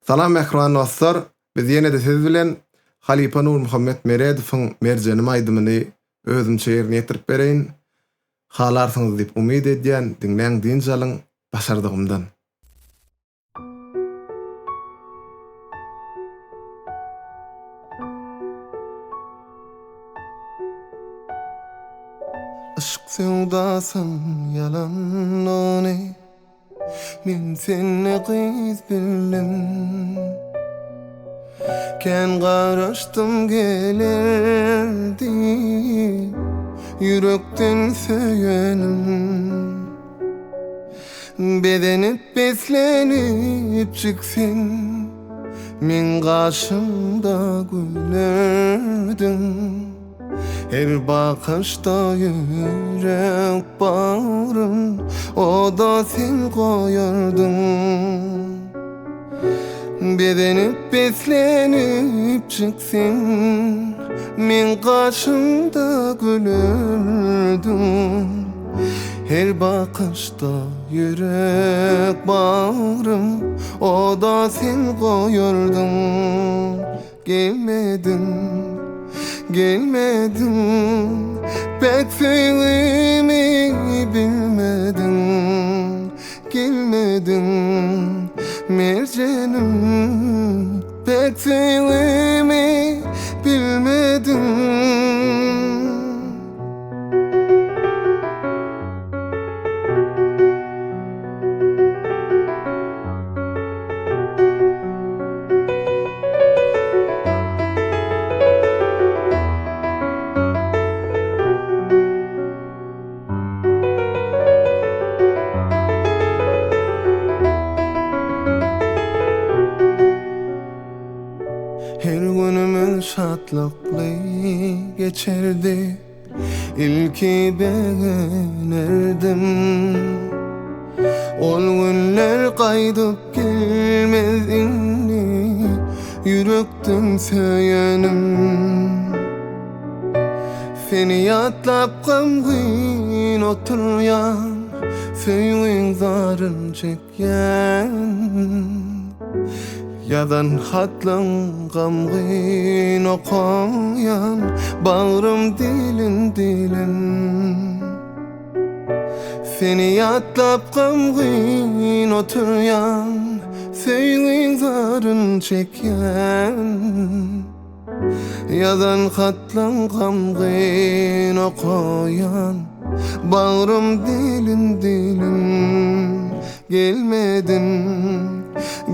Salam ähwan dostlar, biz ýene-de siz bilen Halipa Nur Muhammed Meredowyň merjenim aýdymyny özümçe ýerine ýetirip bereýin. Halarsyňyz diýip umyd edýän diňläňdiň jalyň başardygymdan. Aşk sevdasın yalanlany, men seni gyz bildim. Ken garaşdym gelerdi, yürekden söýenim. Bedenip beslenip çyksen, men gaşymda gülerdim. Her bakışta yürek bağrım, o da sen koyardın. Bedenip beslenip çıksın, men karşımda gülerdim. Her bakışta yürek bağrım, o da sen koyardın. Gelmedin, pek sevimi bilmedin. Gelmedin, mercenim, pek sevimi bilmedin. Her günümüz şatlıklı geçerdi, ilki beğenirdim. Ol günler kaydıp gelmez inni, yürekten söýenim. Seni yatlap gamgyn oturyan, söýüň zaryn çekýän. Yazan hatlaň gamgyn okayan, bağrım dilin. Seni yatlap gamgyn oturyan, söýüň zaryn çekýän. Yazan hatlaň gamgyn okayan, bağrım dilin.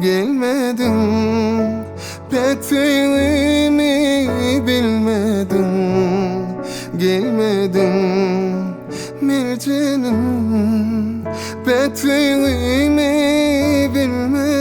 Gelmedin, pek sevimi bilmedin. Gelmedin, mercenim, pek sevimi bilmedin.